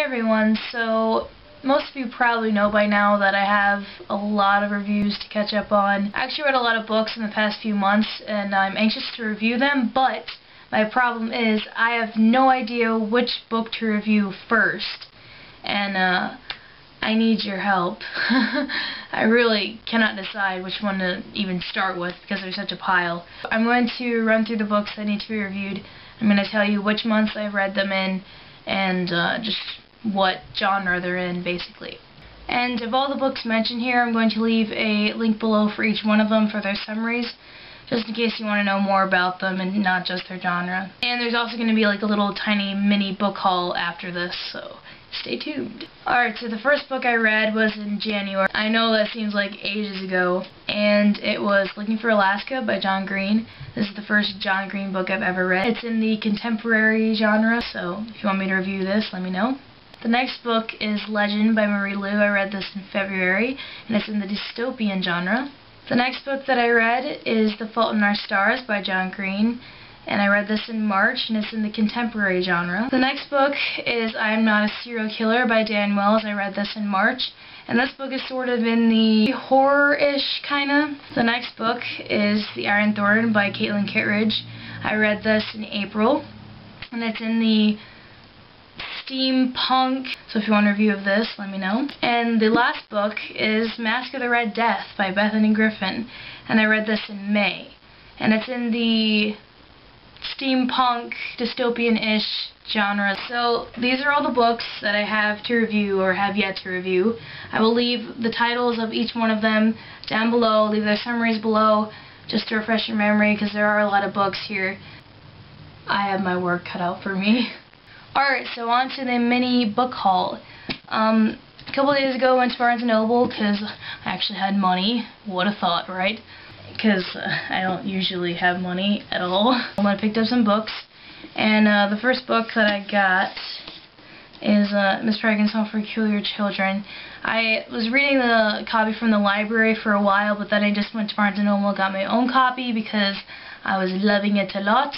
Hey everyone, so most of you probably know by now that I have a lot of reviews to catch up on. I actually read a lot of books in the past few months and I'm anxious to review them, but my problem is I have no idea which book to review first, and I need your help. I really cannot decide which one to even start with because there's such a pile. I'm going to run through the books that need to be reviewed. I'm going to tell you which months I've read them in and just what genre they're in, basically. And of all the books mentioned here, I'm going to leave a link below for each one of them for their summaries, just in case you want to know more about them and not just their genre. And there's also going to be like a little tiny mini book haul after this, so stay tuned. Alright, so the first book I read was in January. I know that seems like ages ago, and it was Looking for Alaska by John Green. This is the first John Green book I've ever read. It's in the contemporary genre, so if you want me to review this, let me know. The next book is Legend by Marie Lu. I read this in February, and it's in the dystopian genre. The next book that I read is The Fault in Our Stars by John Green, and I read this in March, and it's in the contemporary genre. The next book is I'm Not a Serial Killer by Dan Wells. I read this in March, and this book is sort of in the horror-ish kinda. The next book is The Iron Thorn by Caitlin Kittredge. I read this in April, and it's in the steampunk, so if you want a review of this, let me know. And the last book is Mask of the Red Death by Bethany Griffin, and I read this in May, and it's in the steampunk, dystopian-ish genre. So these are all the books that I have to review or have yet to review. I will leave the titles of each one of them down below, leave their summaries below, just to refresh your memory, because there are a lot of books here. I have my work cut out for me. Alright, so on to the mini book haul. A couple days ago I went to Barnes & Noble because I actually had money. What a thought, right? Because I don't usually have money at all. I picked up some books, and the first book that I got is Miss Peregrine's Home for Peculiar Children. I was reading the copy from the library for a while, but then I just went to Barnes & Noble and got my own copy because I was loving it a lot.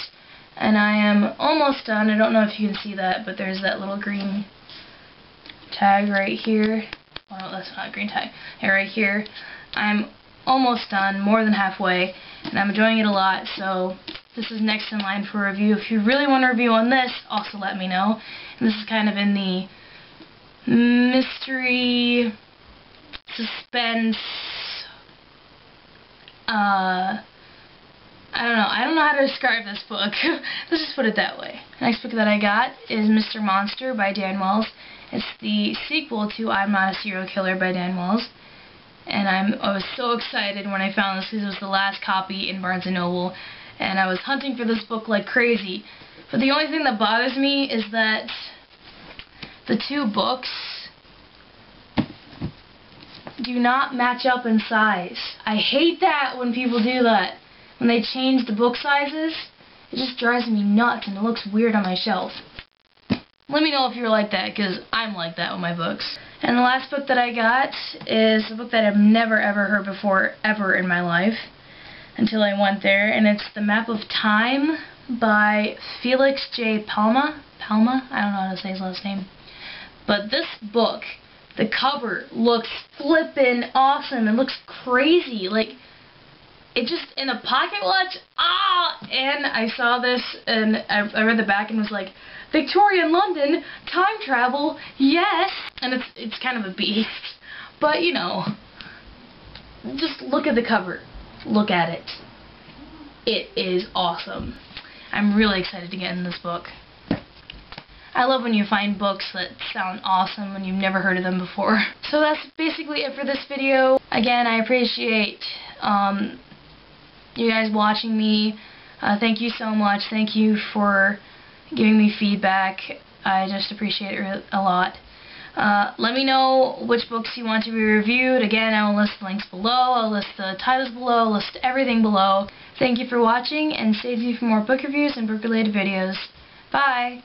And I am almost done. I don't know if you can see that, but there's that little green tag right here. Oh no, that's not a green tag. Hey, right here. I'm almost done, more than halfway, and I'm enjoying it a lot, so this is next in line for a review. If you really want a review on this, also let me know. And this is kind of in the mystery, suspense, I don't know how to describe this book. Let's just put it that way. The next book that I got is Mr. Monster by Dan Wells. It's the sequel to I'm Not a Serial Killer by Dan Wells. And I was so excited when I found this because it was the last copy in Barnes & Noble, and I was hunting for this book like crazy. But the only thing that bothers me is that the two books do not match up in size. I hate that when people do that. When they change the book sizes, it just drives me nuts and it looks weird on my shelf. Let me know if you're like that, because I'm like that with my books. And the last book that I got is a book that I've never ever heard before, ever in my life, until I went there, and it's The Map of Time by Felix J. Palma? Palma? I don't know how to say his last name. But this book, the cover looks flippin' awesome. It looks crazy. Like, it just, in a pocket watch, and I saw this, and I read the back and was like, Victorian London, time travel, yes! And it's kind of a beast, but you know, just look at the cover, look at it. It is awesome. I'm really excited to get in this book. I love when you find books that sound awesome when you've never heard of them before. So that's basically it for this video. Again, I appreciate you guys watching me. Thank you so much. Thank you for giving me feedback. I just appreciate it a lot. Let me know which books you want to be reviewed. Again, I will list the links below. I'll list the titles below. I'll list everything below. Thank you for watching, and stay tuned for more book reviews and book-related videos. Bye!